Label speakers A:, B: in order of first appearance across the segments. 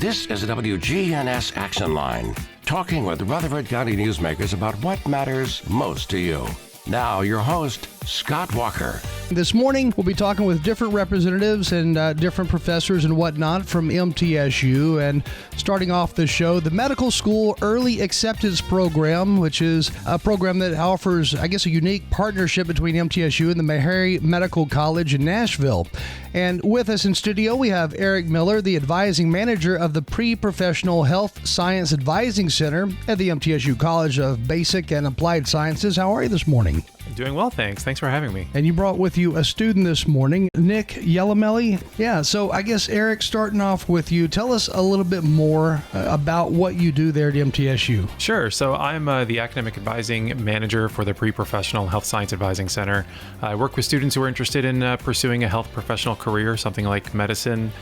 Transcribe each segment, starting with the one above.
A: This is the WGNS Action Line, talking with Rutherford County newsmakers about what matters most to you. Now, your host, Scott Walker.
B: This morning, we'll be talking with different representatives and different professors and whatnot from MTSU. And starting off the show, the Medical School Early Acceptance Program, which is a program that offers, I guess, a unique partnership between MTSU and the Meharry Medical College in Nashville. And with us in studio, we have Eric Miller, the advising manager of the Pre-Professional Health Science Advising Center at the MTSU College of Basic and Applied Sciences. How are you this morning?
C: Doing well, thanks. Thanks for having me.
B: And you brought with you a student this morning, Nick Yellamelly. Yeah, so I guess, Eric, starting off with you, tell us a little bit more about what you do there at MTSU.
C: Sure. So I'm the academic advising manager for the Pre-Professional Health Science Advising Center. I work with students who are interested in pursuing a health professional career, something like medicine,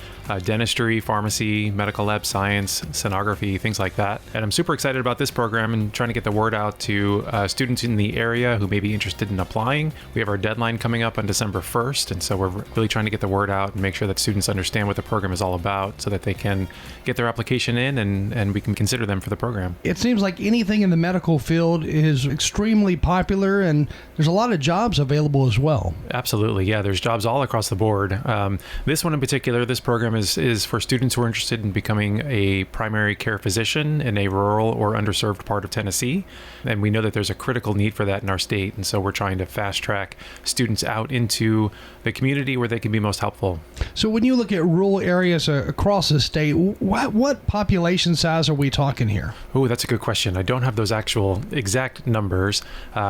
C: dentistry, pharmacy, medical lab science, sonography, things like that. And I'm super excited about this program and trying to get the word out to students in the area who may be interested in applying. We have our deadline coming up on December 1st, and so we're really trying to get the word out and make sure that students understand what the program is all about so that they can get their application in and we can consider them for the program.
B: It seems like anything in the medical field is extremely popular, and there's a lot of jobs available as well.
C: Absolutely. Yeah, there's jobs all across the board. This one in particular, this program is for students who are interested in becoming a primary care physician in a rural or underserved part of Tennessee. And we know that there's a critical need for that in our state. And so we're trying to fast track students out into the community where they can be most helpful.
B: So when you look at rural areas across the state, what population size are we talking here?
C: Oh, that's a good question. I don't have those actual exact numbers.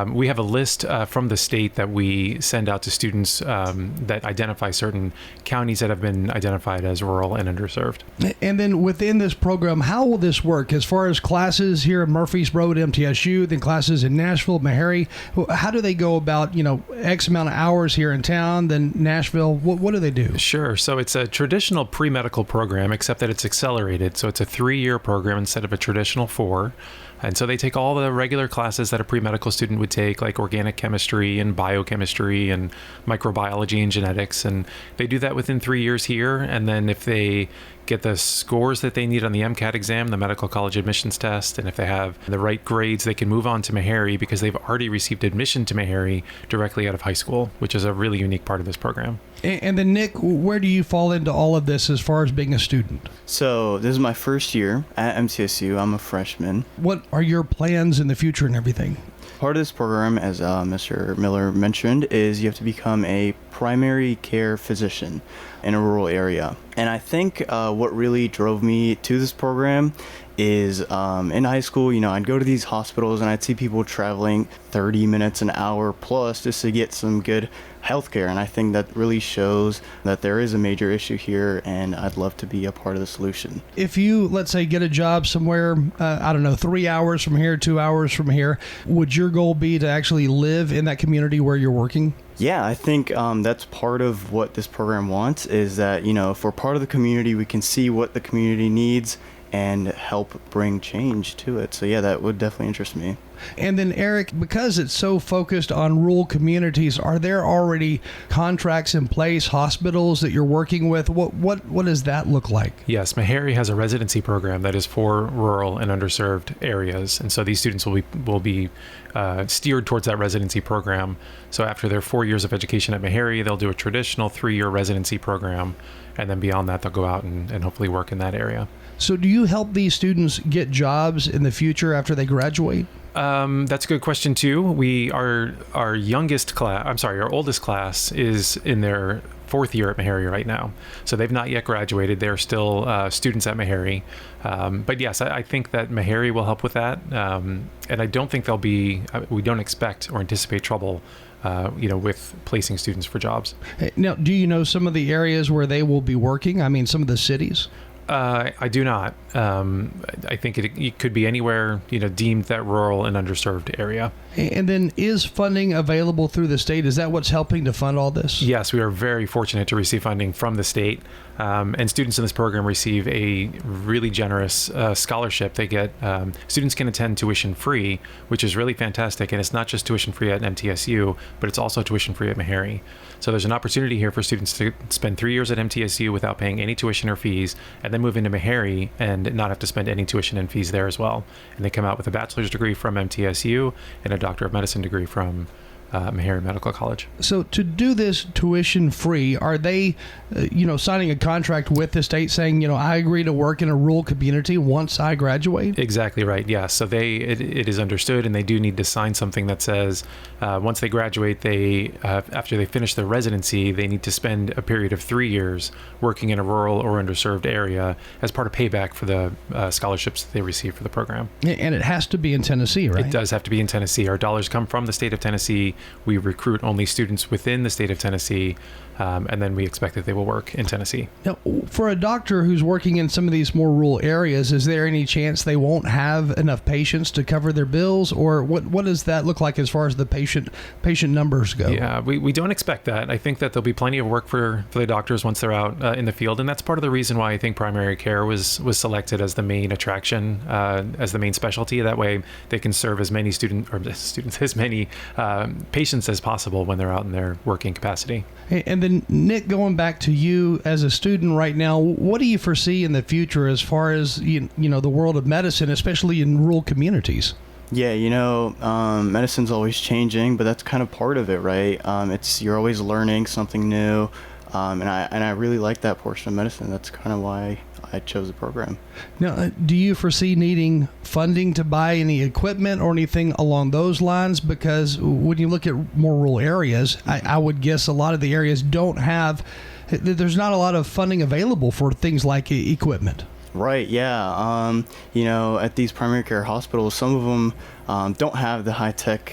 C: We have a list from the state that we send out to students that identify certain counties that have been identified as rural and underserved.
B: And then within this program, how will this work as far as classes here in Murfreesboro at MTSU, then classes in Nashville, Meharry? How do they go about, X amount of hours here in town, then Nashville? What do they do?
C: Sure. So it's a traditional pre-medical program, except that it's accelerated. So it's a 3-year program instead of a traditional 4. And so they take all the regular classes that a pre-medical student would take, like organic chemistry and biochemistry and microbiology and genetics. And they do that within 3 years here. And then if they get the scores that they need on the MCAT exam, the medical college admissions test, and if they have the right grades, they can move on to Meharry because they've already received admission to Meharry directly out of high school, which is a really unique part of this program.
B: And then, Nick, where do you fall into all of this as far as being a student?
D: So this is my first year at MTSU. I'm a freshman.
B: What are your plans in the future and everything?
D: Part of this program, as Mr. Miller mentioned, is you have to become a primary care physician in a rural area. And I think what really drove me to this program is in high school, I'd go to these hospitals and I'd see people traveling 30 minutes an hour plus just to get some good healthcare. And I think that really shows that there is a major issue here, and I'd love to be a part of the solution.
B: If you, let's say, get a job somewhere, 3 hours from here, 2 hours from here, would your goal be to actually live in that community where you're working?
D: Yeah, I think that's part of what this program wants, is that, if we're part of the community, we can see what the community needs and help bring change to it. So yeah, that would definitely interest me.
B: And then, Eric, because it's so focused on rural communities, are there already contracts in place, hospitals that you're working with? What does that look like?
C: Yes, Meharry has a residency program that is for rural and underserved areas. And so these students will be steered towards that residency program. So after their 4 years of education at Meharry, they'll do a traditional 3-year residency program. And then beyond that, they'll go out and hopefully work in that area.
B: So do you help these students get jobs in the future after they graduate?
C: That's a good question too. Our oldest class is in their 4th year at Meharry right now. So they've not yet graduated. They're still students at Meharry. But yes, I think that Meharry will help with that. And I don't think we don't expect or anticipate trouble with placing students for jobs.
B: Now, do you know some of the areas where they will be working? I mean, some of the cities?
C: I do not. I think it could be anywhere, deemed that rural and underserved area.
B: And then is funding available through the state? Is that what's helping to fund all this?
C: Yes, we are very fortunate to receive funding from the state. And students in this program receive a really generous scholarship. They get, students can attend tuition free, which is really fantastic. And it's not just tuition free at MTSU, but it's also tuition free at Meharry. So there's an opportunity here for students to spend 3 years at MTSU without paying any tuition or fees, and then then move into Meharry and not have to spend any tuition and fees there as well. And they come out with a bachelor's degree from MTSU and a Doctor of Medicine degree from Meharry Medical College.
B: So to do this tuition free, are they, signing a contract with the state saying, I agree to work in a rural community once I graduate?
C: Exactly right. Yeah. So it is understood, and they do need to sign something that says once they graduate, after they finish their residency, they need to spend a period of 3 years working in a rural or underserved area as part of payback for the scholarships that they receive for the program.
B: And it has to be in Tennessee, right?
C: It does have to be in Tennessee. Our dollars come from the state of Tennessee. We recruit only students within the state of Tennessee, and then we expect that they will work in Tennessee.
B: Now, for a doctor who's working in some of these more rural areas, is there any chance they won't have enough patients to cover their bills, or what does that look like as far as the patient numbers go?
C: Yeah, we don't expect that. I think that there'll be plenty of work for the doctors once they're out in the field, and that's part of the reason why I think primary care was selected as the main attraction, as the main specialty. That way, they can serve as many as many patients as possible when they're out in their working capacity.
B: And then, Nick, going back to you as a student right now, what do you foresee in the future as far as the world of medicine, especially in rural communities?
D: Yeah, medicine's always changing, but that's kind of part of it, right? You're always learning something new, and I really like that portion of medicine. That's kind of why I chose the program.
B: Now, do you foresee needing funding to buy any equipment or anything along those lines? Because when you look at more rural areas, I would guess a lot of the areas there's not a lot of funding available for things like equipment.
D: Right, yeah. At these primary care hospitals, some of them don't have the high-tech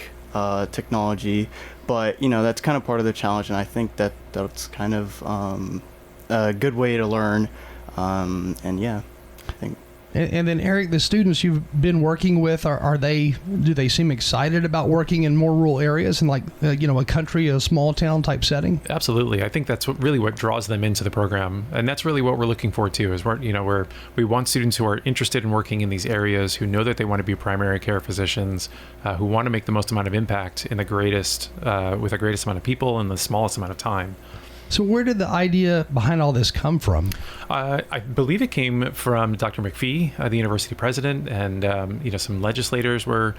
D: technology, but, that's kind of part of the challenge, and I think that's kind of a good way to learn. And yeah, I think.
B: And then, Eric, the students you've been working with, do they seem excited about working in more rural areas and a country, a small town type setting?
C: Absolutely. I think that's really what draws them into the program. And that's really what we're looking for too, is we want students who are interested in working in these areas, who know that they want to be primary care physicians, who want to make the most amount of impact in with the greatest amount of people in the smallest amount of time.
B: So where did the idea behind all this come from?
C: I believe it came from Dr. McPhee, the university president, and some legislators were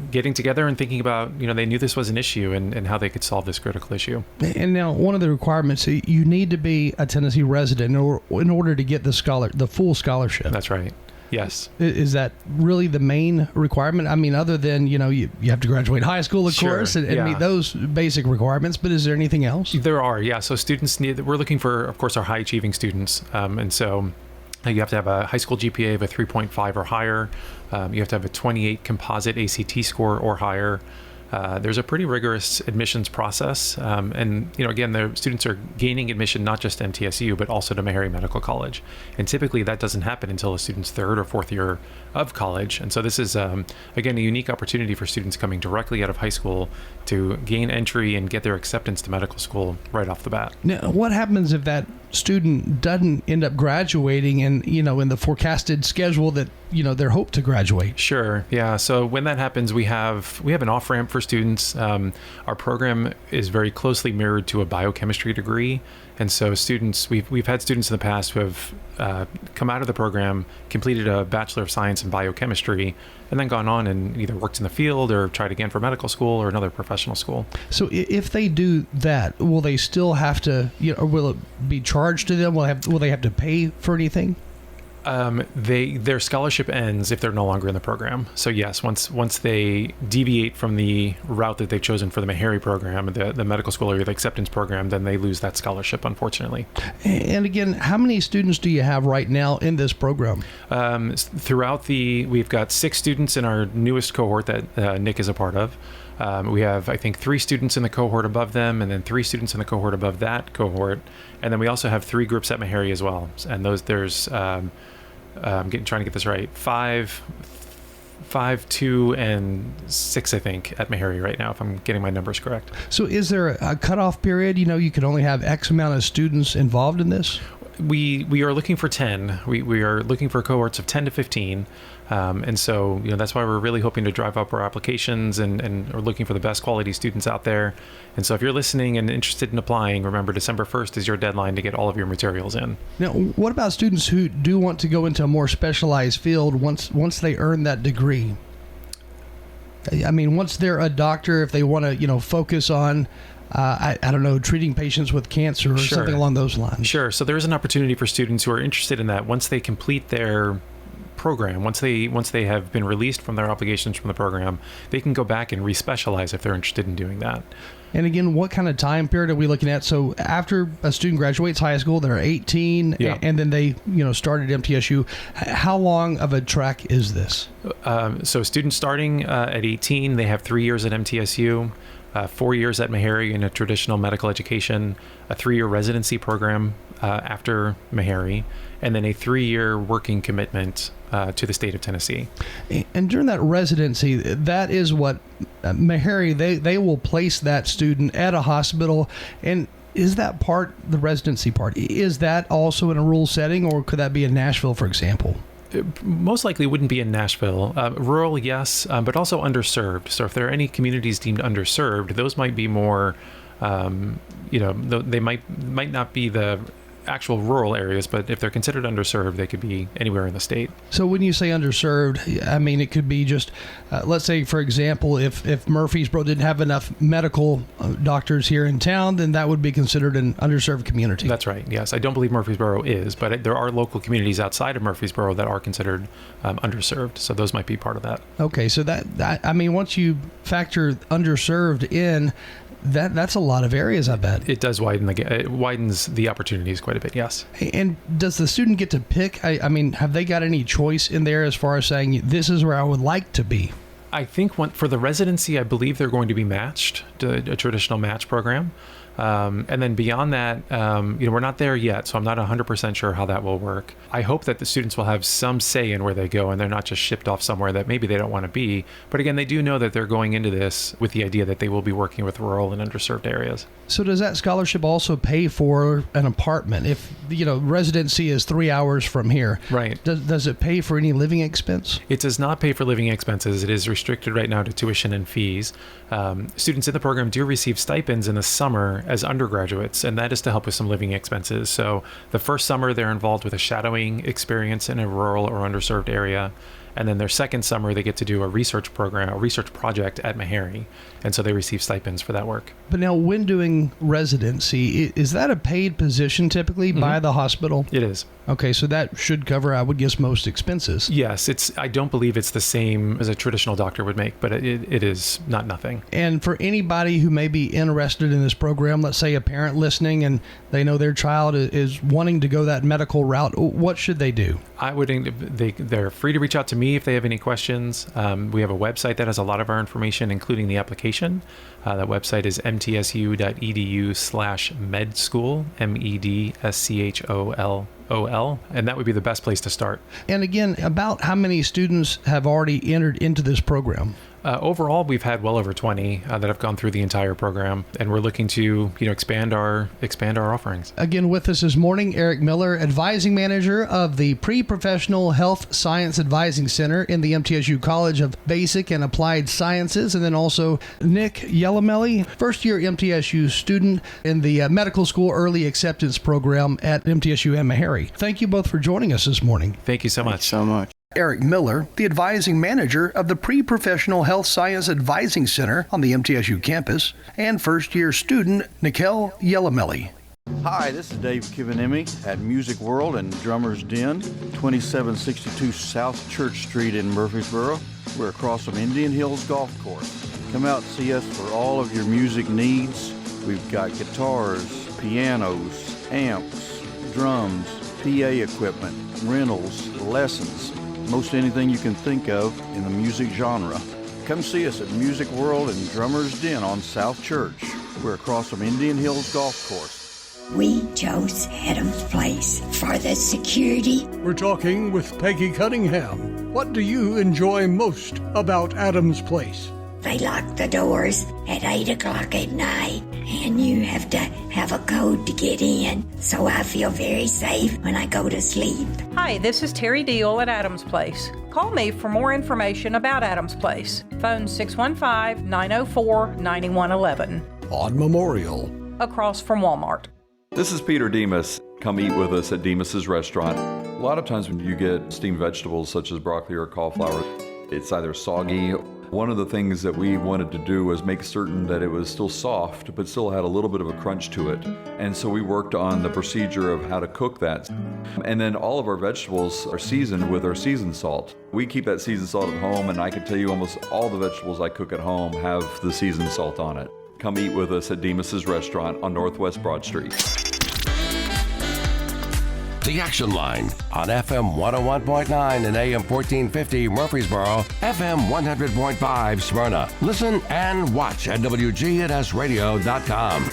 C: getting together and thinking about, they knew this was an issue and how they could solve this critical issue. And
B: now one of the requirements, you need to be a Tennessee resident in order to get the full scholarship.
C: That's right. Yes.
B: Is that really the main requirement? I mean, other than, you have to graduate high school, of course, and meet those basic requirements, but is there anything else?
C: There are, yeah. So we're looking for, of course, our high achieving students. And so you have to have a high school GPA of a 3.5 or higher. You have to have a 28 composite ACT score or higher. There's a pretty rigorous admissions process. And, again, the students are gaining admission not just to MTSU, but also to Meharry Medical College. And typically that doesn't happen until a student's third or fourth year of college. And so this is, again, a unique opportunity for students coming directly out of high school to gain entry and get their acceptance to medical school right off the bat.
B: Now, what happens if that student doesn't end up graduating and, in the forecasted schedule that, they're hoped to graduate?
C: Sure. Yeah. So when that happens, we have an off-ramp for students. Our program is very closely mirrored to a biochemistry degree. And so we've had students in the past who have come out of the program, completed a Bachelor of Science in Biochemistry, and then gone on and either worked in the field or tried again for medical school or another professional school.
B: So if they do that, will they still have to, or will it be charged to them? Will they have to pay for anything?
C: Their scholarship ends if they're no longer in the program. So yes, once they deviate from the route that they've chosen for the Meharry program, the medical school or the acceptance program, then they lose that scholarship, unfortunately.
B: And again, how many students do you have right now in this program?
C: We've got 6 students in our newest cohort that Nick is a part of. We have, I think, 3 students in the cohort above them, and then 3 students in the cohort above that cohort. And then we also have 3 groups at Meharry as well. And there's trying to get this right, 5, 2, and 6, I think, at Meharry right now, if I'm getting my numbers correct.
B: So is there a cutoff period? You can only have X amount of students involved in this?
C: We are looking for 10. We are looking for cohorts of 10 to 15. And so, that's why we're really hoping to drive up our applications and are looking for the best quality students out there. And so if you're listening and interested in applying, remember December 1st is your deadline to get all of your materials in.
B: Now, what about students who do want to go into a more specialized field once they earn that degree? I mean, once they're a doctor, if they want to, focus on I don't know, treating patients with cancer or something along those lines.
C: Sure. So there is an opportunity for students who are interested in that once they complete their program, once they have been released from their obligations from the program, they can go back and respecialize if they're interested in doing that.
B: And again, what kind of time period are we looking at? So after a student graduates high school, they're 18, and then they, start at MTSU. How long of a track is this?
C: So students starting at 18, they have 3 years at MTSU. 4 years at Meharry in a traditional medical education, a 3-year residency program after Meharry, and then a 3-year working commitment to the state of Tennessee.
B: And during that residency, that is what Meharry, they will place that student at a hospital. And is that part, the residency part, is that also in a rural setting, or could that be in Nashville, for example?
C: Most likely wouldn't be in Nashville. Rural, yes, but also underserved. So if there are any communities deemed underserved, those might be more, they might not be the actual rural areas, but if they're considered underserved, they could be anywhere in the state.
B: So when you say underserved, I mean, it could be just, let's say, for example, if Murfreesboro didn't have enough medical doctors here in town, then that would be considered an underserved community.
C: That's right, yes. I don't believe Murfreesboro is, but there are local communities outside of Murfreesboro that are considered underserved, so those might be part of that.
B: Okay, so that I mean, once you factor underserved in, that's a lot of areas, I bet.
C: It does it widens the opportunities quite a bit, yes.
B: And does the student get to pick? I mean, have they got any choice in there as far as saying, this is where I would like to be?
C: I think for the residency, I believe they're going to be matched to a traditional match program. And then beyond that, we're not there yet, so I'm not 100% sure how that will work. I hope that the students will have some say in where they go and they're not just shipped off somewhere that maybe they don't want to be. But again, they do know that they're going into this with the idea that they will be working with rural and underserved areas.
B: So does that scholarship also pay for an apartment? If, residency is 3 hours from here.
C: Right.
B: Does it pay for any living expense?
C: It does not pay for living expenses. It is restricted right now to tuition and fees. Students in the program do receive stipends in the summer as undergraduates, and that is to help with some living expenses. So the first summer, they're involved with a shadowing experience in a rural or underserved area. And then their second summer, they get to do a research project at Meharry. And so they receive stipends for that work.
B: But now, when doing residency, is that a paid position typically by the hospital?
C: It is.
B: Okay, so that should cover, I would guess, most expenses.
C: Yes, I don't believe it's the same as a traditional doctor would make, but it is not nothing.
B: And for anybody who may be interested in this program, let's say a parent listening and they know their child is wanting to go that medical route, what should they do?
C: They're free to reach out to me if they have any questions. We have a website that has a lot of our information, including the application. That website is mtsu.edu/medschool, MEDSCHOLOL, and that would be the best place to start.
B: And again, about how many students have already entered into this program?
C: Overall, we've had well over 20 that have gone through the entire program, and we're looking to expand our offerings.
B: Again, with us this morning, Eric Miller, Advising Manager of the Pre-Professional Health Science Advising Center in the MTSU College of Basic and Applied Sciences, and then also Nick Yellamelli, first-year MTSU student in the Medical School Early Acceptance Program at MTSU and Meharry. Thank you both for joining us this morning.
C: Thank you so much.
D: Thanks so much.
B: Eric Miller, the Advising Manager of the Pre-Professional Health Science Advising Center on the MTSU campus, and first-year student Nikhil Yellamelli.
E: Hi, this is Dave Kivanemi at Music World and Drummer's Den, 2762 South Church Street in Murfreesboro. We're across from Indian Hills Golf Course. Come out and see us for all of your music needs. We've got guitars, pianos, amps, drums, PA equipment, rentals, lessons, most anything you can think of in the music genre. Come see us at Music World and Drummer's Den on South Church. We're across from Indian Hills Golf Course.
F: We chose Adams Place for the security.
G: We're talking with Peggy Cunningham. What do you enjoy most about Adams Place?
F: They lock the doors at 8 o'clock at night, and you have to have a code to get in. So I feel very safe when I go to sleep.
G: Hi, this is Terry Deal at Adams Place. Call me for more information about Adams Place. Phone 615-904-9111.
H: On Memorial.
G: Across from Walmart.
I: This is Peter Demas. Come eat with us at Demas's restaurant. A lot of times when you get steamed vegetables such as broccoli or cauliflower, it's either soggy. One of the things that we wanted to do was make certain that it was still soft, but still had a little bit of a crunch to it. And so we worked on the procedure of how to cook that. And then all of our vegetables are seasoned with our seasoned salt. We keep that seasoned salt at home, and I can tell you almost all the vegetables I cook at home have the seasoned salt on it. Come eat with us at Demas's restaurant on Northwest Broad Street.
A: The Action Line on FM 101.9 and AM 1450 Murfreesboro, FM 100.5 Smyrna. Listen and watch at WGNSradio.com.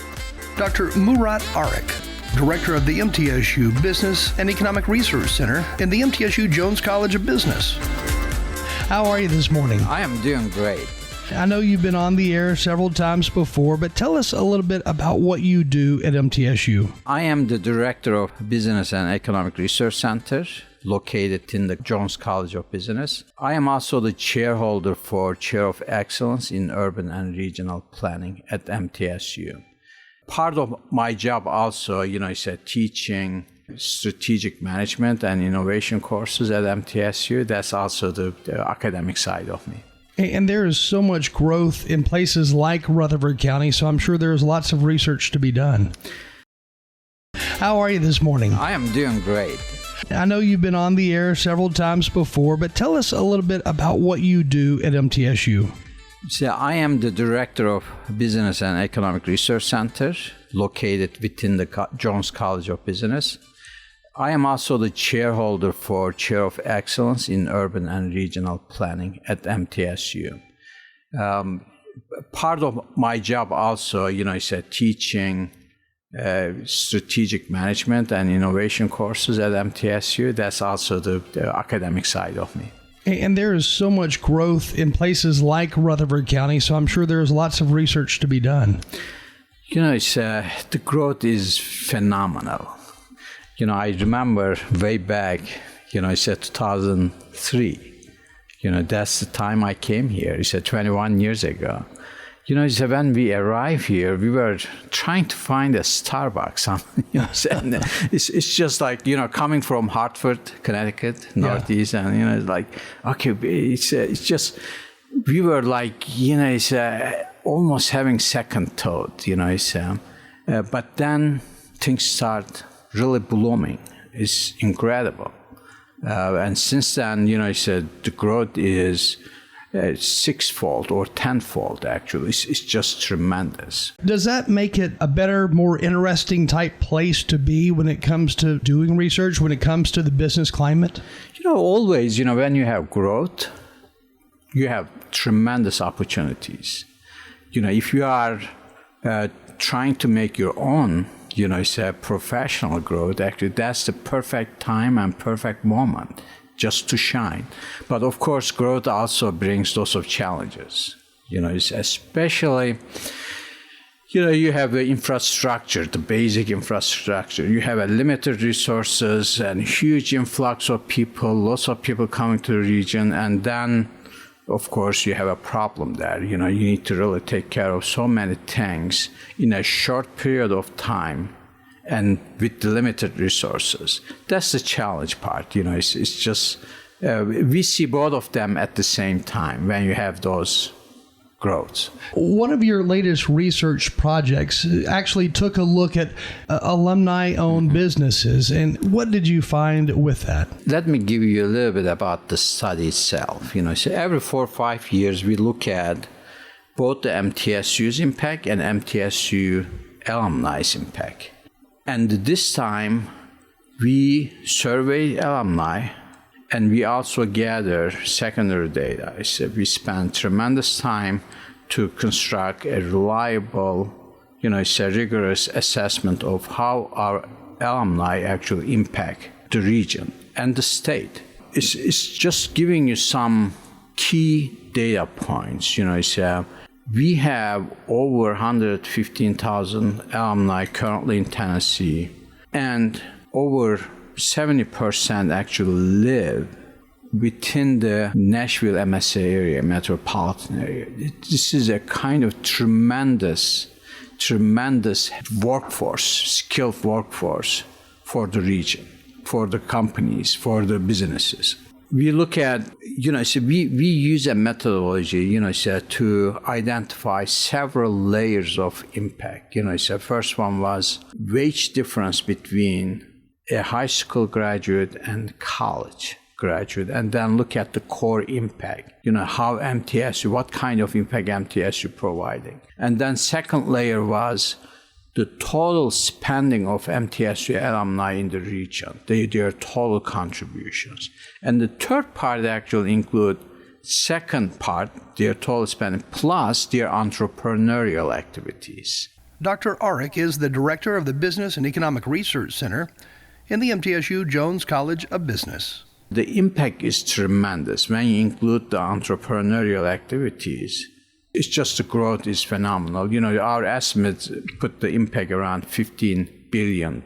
B: Dr. Murat Arik, Director of the MTSU Business and Economic Research Center in the MTSU Jones College of Business. How are you this morning?
J: I am doing great.
B: I know you've been on the air several times before, but tell us a little bit about what you do at MTSU.
J: I am the Director of Business and Economic Research Center, located in the Jones College of Business. I am also the chairholder for Chair of Excellence in Urban and Regional Planning at MTSU. Part of my job also, is teaching strategic management and innovation courses at MTSU. That's also the academic side of me.
B: And there is so much growth in places like Rutherford County, so I'm sure there's lots of research to be done. How are you this morning?
J: I am doing great.
B: I know you've been on the air several times before, but tell us a little bit about what you do at MTSU.
J: So I am the Director of Business and Economic Research Center, located within the Jones College of Business. I am also the chairholder for Chair of Excellence in Urban and Regional Planning at MTSU. Part of my job also, is teaching strategic management and innovation courses at MTSU. That's also the academic side of me.
B: And there is so much growth in places like Rutherford County, so I'm sure there's lots of research to be done.
J: The growth is phenomenal. I remember way back, 2003. That's the time I came here. It's 21 years ago. When we arrived here, we were trying to find a Starbucks. It's just like, coming from Hartford, Connecticut, Northeast, and, it's like, okay, it's just, we were like, it's almost having second thought, but then things start really blooming. It's incredible. And since then, the growth is sixfold or tenfold, actually. It's just tremendous.
B: Does that make it a better, more interesting type place to be when it comes to doing research, when it comes to the business climate?
J: Always, when you have growth, you have tremendous opportunities. If you are trying to make your own, it's a professional growth. Actually, that's the perfect time and perfect moment just to shine. But of course, growth also brings lots of challenges. It's especially, you have the infrastructure, the basic infrastructure. You have a limited resources and huge influx of people, lots of people coming to the region, and then, of course, you have a problem there. You need to really take care of so many things in a short period of time and with the limited resources. That's the challenge part. It's just, we see both of them at the same time when you have those growths.
B: One of your latest research projects actually took a look at alumni-owned businesses. And what did you find with that?
J: Let me give you a little bit about the study itself. So every 4 or 5 years, we look at both the MTSU's impact and MTSU alumni's impact. And this time, we survey alumni, and we also gather secondary data. So we spend tremendous time to construct a reliable, a rigorous assessment of how our alumni actually impact the region and the state. It's just giving you some key data points. We have over 115,000 alumni currently in Tennessee, and over 70% actually live within the Nashville MSA area, metropolitan area. This is a kind of tremendous workforce, skilled workforce for the region, for the companies, for the businesses. We look at, we use a methodology, to identify several layers of impact. First one was wage difference between a high school graduate and college graduate, and then look at the core impact, how MTSU, what kind of impact MTSU providing. And then second layer was the total spending of MTSU alumni in the region, their total contributions. And the third part actually include second part, their total spending, plus their entrepreneurial activities.
B: Dr. Arik is the director of the Business and Economic Research Center in the MTSU Jones College of Business.
J: The impact is tremendous. When you include the entrepreneurial activities, it's just the growth is phenomenal. Our estimates put the impact around $15 billion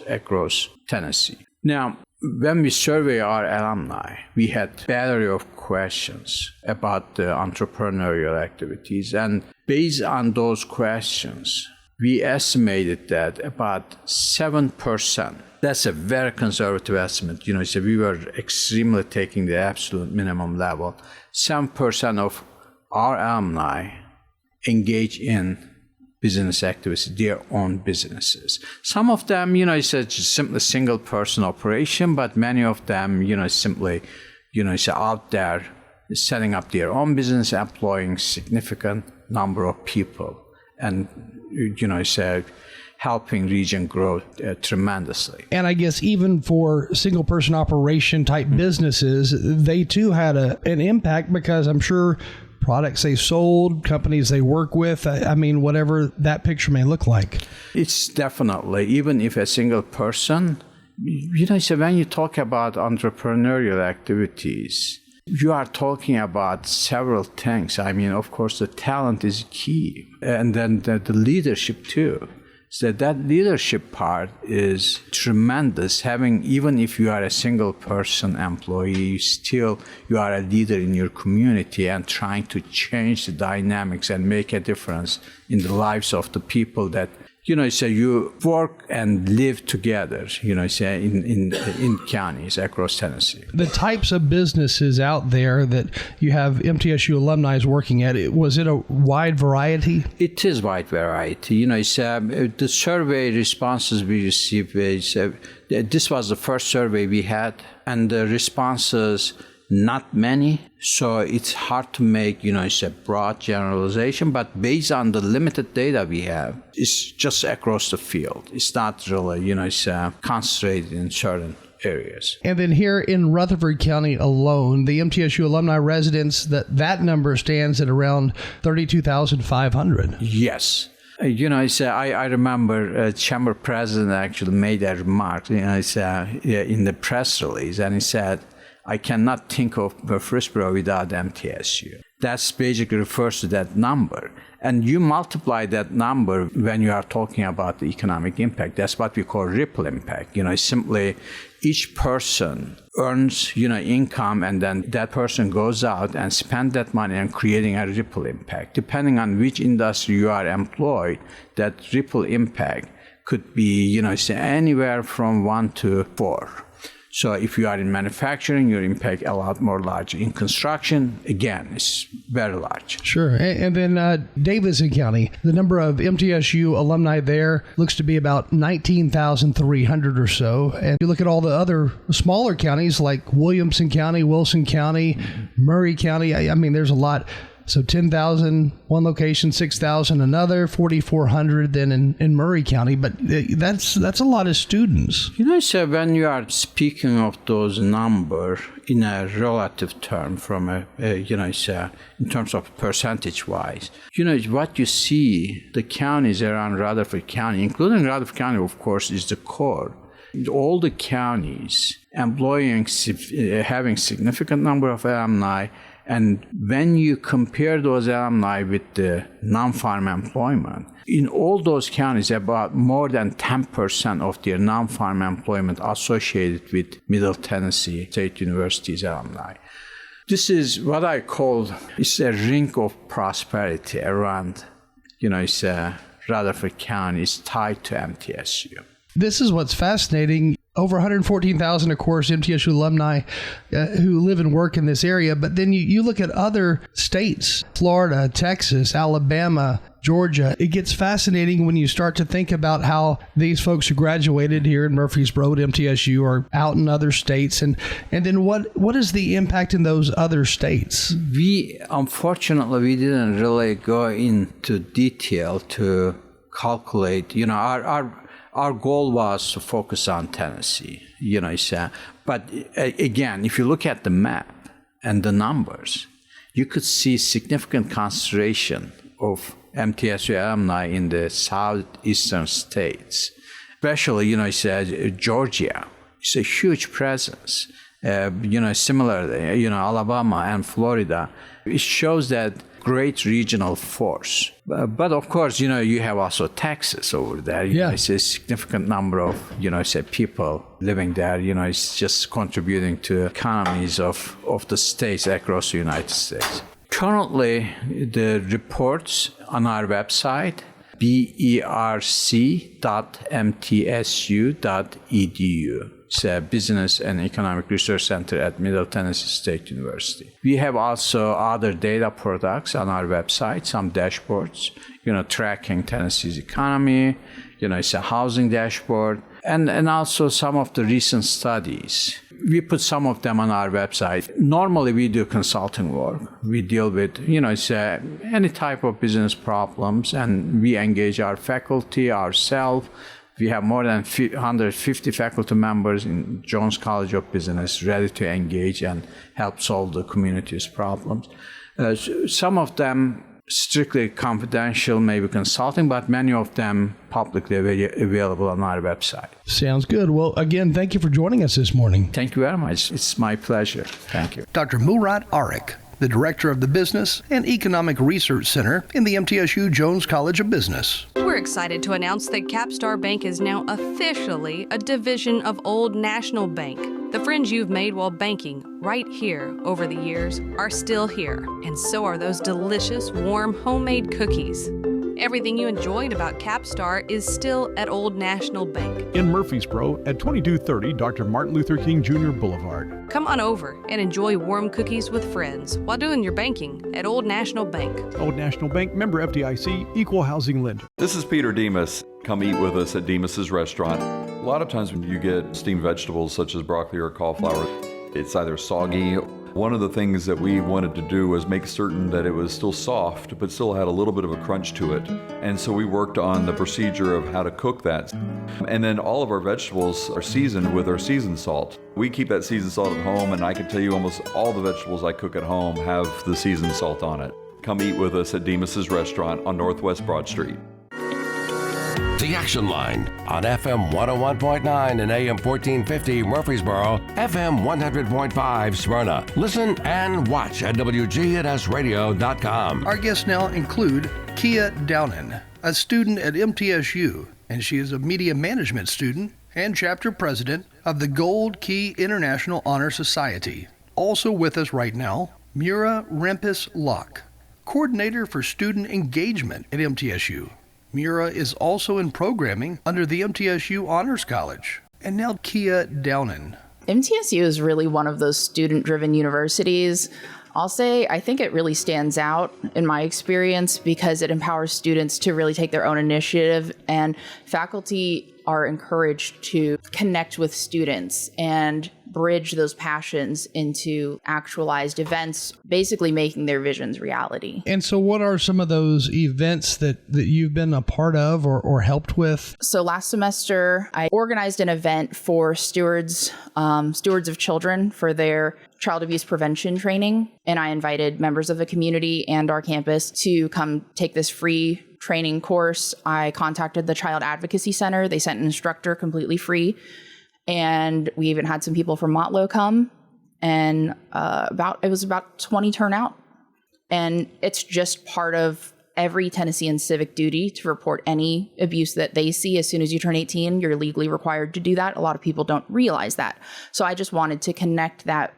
J: across Tennessee. Now, when we survey our alumni, we had a battery of questions about the entrepreneurial activities. And based on those questions, we estimated that about 7%, that's a very conservative estimate. So we were extremely taking the absolute minimum level. 7% of our alumni engage in business activities, their own businesses. Some of them, it's just simply single person operation, but many of them, simply, out there setting up their own business, employing significant number of people, and, helping region grow tremendously.
B: And I guess even for single person operation type businesses, they too had an impact, because I'm sure products they sold, companies they work with, whatever that picture may look like.
J: It's definitely, even if a single person, so when you talk about entrepreneurial activities, you are talking about several things. Of course, the talent is key, and then the leadership too. So that leadership part is tremendous. Even if you are a single person employee, you are a leader in your community and trying to change the dynamics and make a difference in the lives of the people that, so you work and live together, in counties across Tennessee.
B: The types of businesses out there that you have MTSU alumni working at, was it a wide variety?
J: It is wide variety. The survey responses we received, this was the first survey we had, and the responses, not many, so it's hard to make, a broad generalization, but based on the limited data we have, it's just across the field. It's not really, concentrated in certain areas.
B: And then here in Rutherford County alone, the MTSU alumni residents, that number stands at around 32,500.
J: Yes. I remember Chamber President actually made a remark, in the press release, and he said, I cannot think of Murfreesboro without MTSU. That basically refers to that number. And you multiply that number when you are talking about the economic impact. That's what we call ripple impact. Simply each person earns, income, and then that person goes out and spends that money and creating a ripple impact. Depending on which industry you are employed, that ripple impact could be, anywhere from 1 to 4. So if you are in manufacturing, your impact a lot more large. In construction, again, it's very large.
B: Sure. And then Davidson County, the number of MTSU alumni there looks to be about 19,300 or so. And you look at all the other smaller counties like Williamson County, Wilson County, Murray County. There's a lot. So 10,000 one location, 6,000 another, 4,400 then in Murray County. But that's a lot of students.
J: So when you are speaking of those numbers in a relative term, from in terms of percentage-wise, what you see, the counties around Rutherford County, including Rutherford County, of course, is the core. All the counties employing, having significant number of alumni, And when you compare those alumni with the non-farm employment, in all those counties, about more than 10% of their non-farm employment associated with Middle Tennessee State University's alumni. This is what I call, it's a ring of prosperity around, it's Rutherford County is tied to MTSU.
B: This is what's fascinating. Over 114,000, of course, MTSU alumni who live and work in this area. But then you look at other states, Florida, Texas, Alabama, Georgia. It gets fascinating when you start to think about how these folks who graduated here in Murfreesboro at MTSU are out in other states. And then what is the impact in those other states?
J: Unfortunately, we didn't really go into detail to calculate, our goal was to focus on Tennessee, but again, if you look at the map and the numbers, you could see significant concentration of MTSU alumni in the southeastern states, especially, Georgia. It's a huge presence. Similarly, Alabama and Florida. It shows that great regional force. But of course, you have also Texas over there. It's a significant number of, people living there. It's just contributing to economies of the states across the United States. Currently, the reports on our website, berc.mtsu.edu. It's a Business and Economic Research Center at Middle Tennessee State University. We have also other data products on our website, some dashboards, tracking Tennessee's economy, it's a housing dashboard, and also some of the recent studies. We put some of them on our website. Normally, we do consulting work. We deal with, any type of business problems, and we engage our faculty, ourselves. We have more than 150 faculty members in Jones College of Business ready to engage and help solve the community's problems. Some of them strictly confidential, maybe consulting, but many of them publicly available on our website.
B: Sounds good. Well, again, thank you for joining us this morning.
J: Thank you very much. It's my pleasure. Thank you.
B: Dr. Murat Arik, the Director of the Business and Economic Research Center in the MTSU Jones College of Business.
H: We're excited to announce that Capstar Bank is now officially a division of Old National Bank. The friends you've made while banking right here over the years are still here, and so are those delicious, warm, homemade cookies. Everything you enjoyed about Capstar is still at Old National Bank
K: in Murfreesboro at 2230 Dr. Martin Luther King Jr. Boulevard.
H: Come on over and enjoy warm cookies with friends while doing your banking at Old National Bank.
K: Old National Bank, member FDIC, equal housing lender.
I: This is Peter Demas. Come eat with us at Demas's restaurant. A lot of times when you get steamed vegetables such as broccoli or cauliflower, it's either soggy. One of the things that we wanted to do was make certain that it was still soft, but still had a little bit of a crunch to it. And so we worked on the procedure of how to cook that. And then all of our vegetables are seasoned with our seasoned salt. We keep that seasoned salt at home, and I can tell you almost all the vegetables I cook at home have the seasoned salt on it. Come eat with us at Demas's restaurant on Northwest Broad Street.
A: The Action Line on FM 101.9 and AM 1450 Murfreesboro, FM 100.5 Smyrna. Listen and watch at WGNSradio.com.
B: Our guests now include Kia Downen, a student at MTSU, and she is a media management student and chapter president of the Gold Key International Honor Society. Also with us right now, Mura Rempis-Locke, coordinator for student engagement at MTSU. Mura is also in programming under the MTSU Honors College. And now Kia Downen.
L: MTSU is really one of those student-driven universities. I'll say I think it really stands out in my experience because it empowers students to really take their own initiative, and faculty are encouraged to connect with students and bridge those passions into actualized events, basically making their visions reality.
B: And so what are some of those events that you've been a part of or helped with?
L: So last semester, I organized an event for stewards of children for their child abuse prevention training. And I invited members of the community and our campus to come take this free training course. I contacted the Child Advocacy Center. They sent an instructor completely free. And we even had some people from Motlow come. and it was about 20 turnout. And it's just part of every Tennessean civic duty to report any abuse that they see. As soon as you turn 18, you're legally required to do that. A lot of people don't realize that. So I just wanted to connect that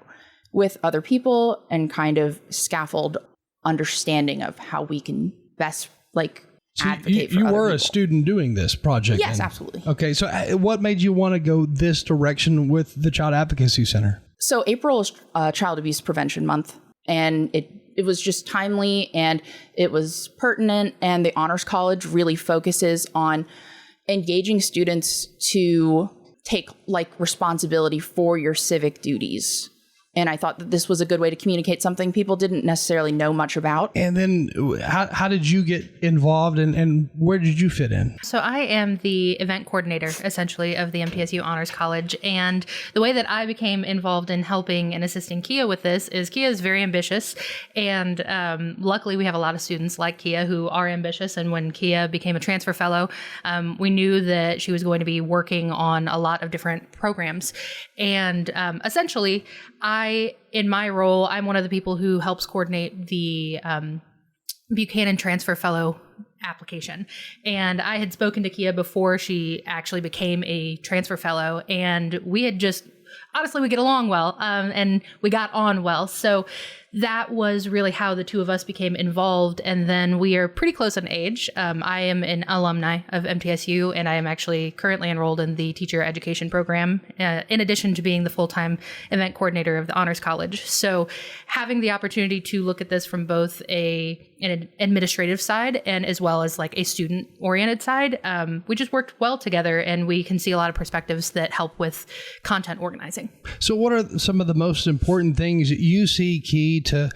L: with other people and kind of scaffold understanding of how we can best advocate for
B: you
L: other
B: were
L: people.
B: A student doing this project.
L: Yes,
B: then.
L: absolutely.
B: Okay, so what made you want to go this direction with the Child Advocacy Center?
L: So April is Child Abuse Prevention Month, and it was just timely and it was pertinent, and the Honors College really focuses on engaging students to take responsibility for your civic duties. And I thought that this was a good way to communicate something people didn't necessarily know much about.
B: And then how did you get involved and where did you fit in?
M: So I am the event coordinator, essentially, of the MTSU Honors College. And the way that I became involved in helping and assisting Kia with this is Kia is very ambitious. And luckily, we have a lot of students like Kia who are ambitious. And when Kia became a transfer fellow, we knew that she was going to be working on a lot of different programs. And essentially, in my role, I'm one of the people who helps coordinate the Buchanan Transfer Fellow application. And I had spoken to Kia before she actually became a transfer fellow, and we had just, honestly, we get along well, and we got on well. So that was really how the two of us became involved. And then we are pretty close in age. I am an alumni of MTSU, and I am actually currently enrolled in the teacher education program, in addition to being the full-time event coordinator of the Honors College. So having the opportunity to look at this from both an administrative side and as well as a student-oriented side, we just worked well together, and we can see a lot of perspectives that help with content organizing.
B: So what are some of the most important things that you see key to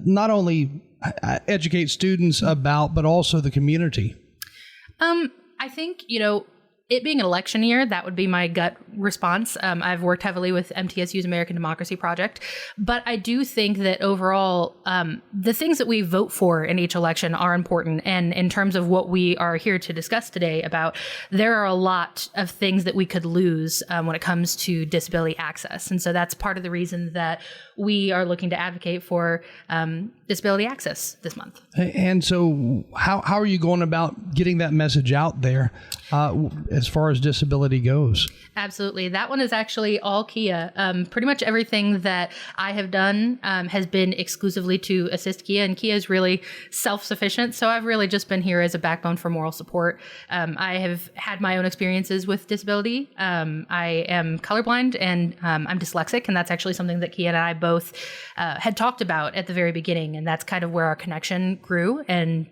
B: not only educate students about, but also the community?
M: I think, it being an election year, that would be my gut response. I've worked heavily with MTSU's American Democracy Project, but I do think that overall, the things that we vote for in each election are important. And in terms of what we are here to discuss today about, there are a lot of things that we could lose when it comes to disability access. And so that's part of the reason that we are looking to advocate for disability access this month.
B: And so how are you going about getting that message out there as far as disability goes?
M: Absolutely. That one is actually all Kia. Pretty much everything that I have done has been exclusively to assist Kia, and Kia is really self-sufficient. So I've really just been here as a backbone for moral support. I have had my own experiences with disability. I am colorblind and I'm dyslexic, and that's actually something that Kia and I both had talked about at the very beginning, and that's kind of where our connection grew and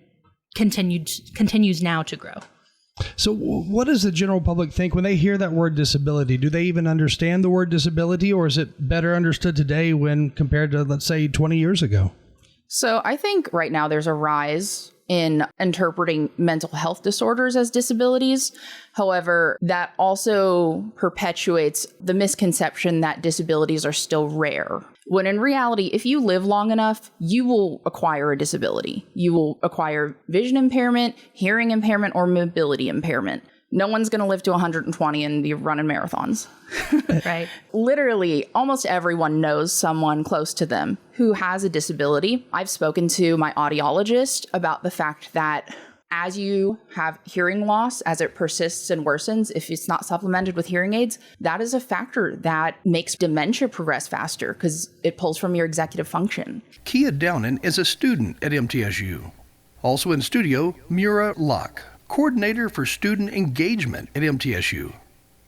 M: continues now to grow.
B: So what does the general public think when they hear that word disability? Do they even understand the word disability, or is it better understood today when compared to, let's say, 20 years ago?
L: So I think right now there's a rise in interpreting mental health disorders as disabilities. However, that also perpetuates the misconception that disabilities are still rare. When in reality, if you live long enough, you will acquire a disability. You will acquire vision impairment, hearing impairment, or mobility impairment. No one's going to live to 120 and be running marathons.
M: Right.
L: Literally, almost everyone knows someone close to them who has a disability. I've spoken to my audiologist about the fact that as you have hearing loss, as it persists and worsens, if it's not supplemented with hearing aids, that is a factor that makes dementia progress faster because it pulls from your executive function.
N: Kia Downen is a student at MTSU. Also in studio, Mura Locke, coordinator for student engagement at MTSU.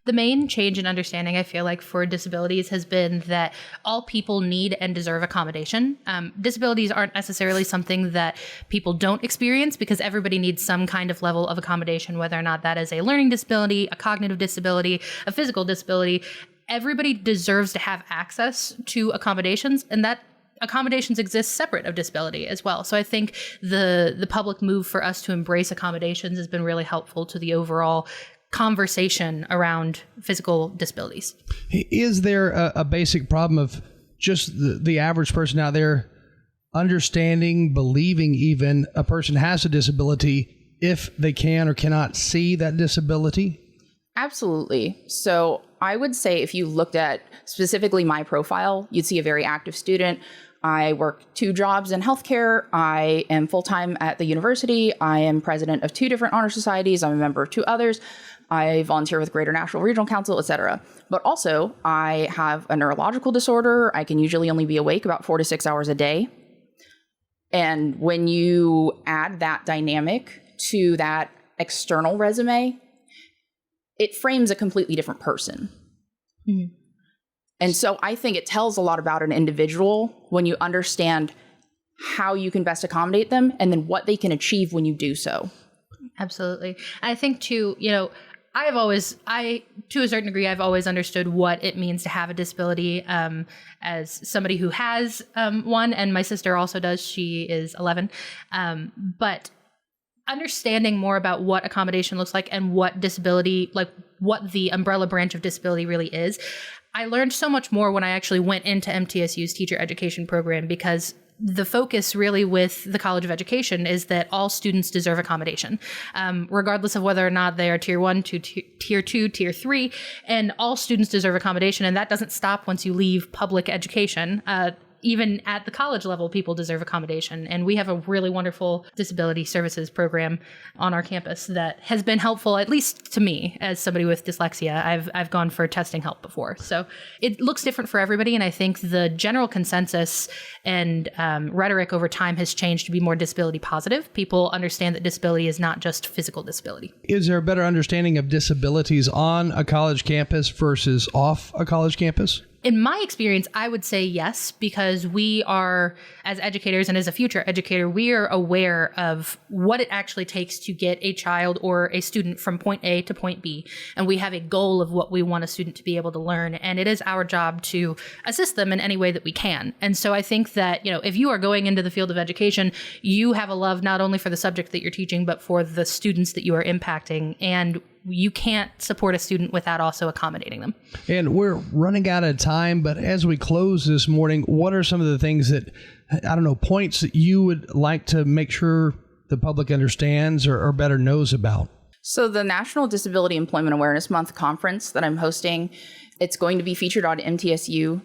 M: The main change in understanding, I feel like, for disabilities has been that all people need and deserve accommodation. Disabilities aren't necessarily something that people don't experience because everybody needs some kind of level of accommodation, whether or not that is a learning disability, a cognitive disability, a physical disability. Everybody deserves to have access to accommodations, and that accommodations exist separate of disability as well. So I think the public move for us to embrace accommodations has been really helpful to the overall conversation around physical disabilities.
B: Is there a basic problem of just the average person out there understanding, believing even a person has a disability if they can or cannot see that disability?
L: Absolutely. So I would say if you looked at specifically my profile, you'd see a very active student. I work 2 jobs in healthcare. I am full-time at the university. I am president of 2 different honor societies. I'm a member of 2 others. I volunteer with Greater National Regional Council, etc. But also, I have a neurological disorder. I can usually only be awake about 4 to 6 hours a day. And when you add that dynamic to that external resume, it frames a completely different person. Mm-hmm. And so I think it tells a lot about an individual when you understand how you can best accommodate them and then what they can achieve when you do so.
M: Absolutely. I think too, to a certain degree, I've always understood what it means to have a disability as somebody who has one, and my sister also does. She is 11. But understanding more about what accommodation looks like and what disability, like what the umbrella branch of disability really is, I learned so much more when I actually went into MTSU's teacher education program, because the focus really with the College of Education is that all students deserve accommodation, regardless of whether or not they are tier 1 to tier 2, tier 3, and all students deserve accommodation. And that doesn't stop once you leave public education. Even at the college level, people deserve accommodation. And we have a really wonderful disability services program on our campus that has been helpful, at least to me, as somebody with dyslexia. I've gone for testing help before. So it looks different for everybody. And I think the general consensus and rhetoric over time has changed to be more disability positive. People understand that disability is not just physical disability.
B: Is there a better understanding of disabilities on a college campus versus off a college campus?
M: In my experience, I would say yes, because we are, as educators and as a future educator, we are aware of what it actually takes to get a child or a student from point A to point B. And we have a goal of what we want a student to be able to learn. And it is our job to assist them in any way that we can. And so I think that, if you are going into the field of education, you have a love not only for the subject that you're teaching, but for the students that you are impacting. And you can't support a student without also accommodating them.
B: And we're running out of time, but as we close this morning, what are some of the things that, points that you would like to make sure the public understands or better knows about?
L: So the National Disability Employment Awareness Month conference that I'm hosting, it's going to be featured on mtsu.edu/live,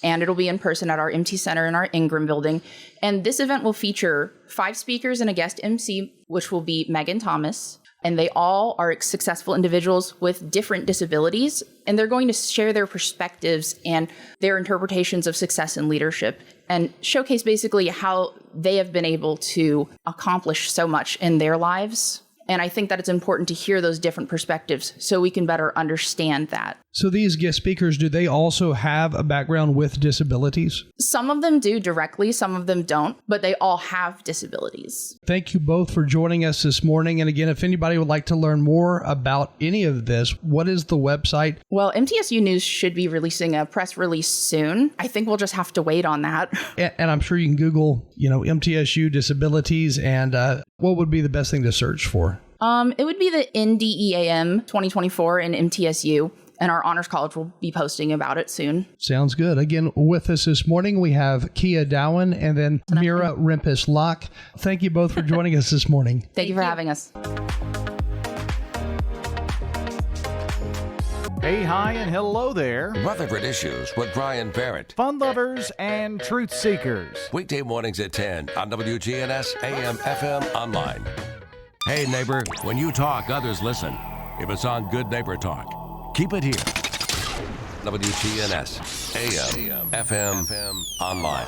L: and it'll be in person at our MT Center in our Ingram building. And this event will feature 5 speakers and a guest MC, which will be Megan Thomas. And they all are successful individuals with different disabilities, and they're going to share their perspectives and their interpretations of success and leadership and showcase basically how they have been able to accomplish so much in their lives. And I think that it's important to hear those different perspectives so we can better understand that.
B: So these guest speakers, do they also have a background with disabilities?
L: Some of them do directly, some of them don't, but they all have disabilities.
B: Thank you both for joining us this morning. And again, if anybody would like to learn more about any of this, what is the website?
L: Well, MTSU News should be releasing a press release soon. I think we'll just have to wait on that.
B: And I'm sure you can Google, MTSU disabilities, and what would be the best thing to search for?
L: It would be the NDEAM 2024 in MTSU, and our Honors College will be posting about it soon.
B: Sounds good. Again, with us this morning, we have Kia Dowen and then Mira Rempis-Locke. Thank you both for joining us this morning.
L: Thank you for having us.
O: Hey, hi, and hello there.
A: Rutherford Issues with Brian Barrett.
O: Fun lovers and truth seekers.
A: Weekday mornings at 10 on WGNS AM FM online. Hey, neighbor, when you talk, others listen. If it's on Good Neighbor Talk, keep it here. WGNS AM FM online.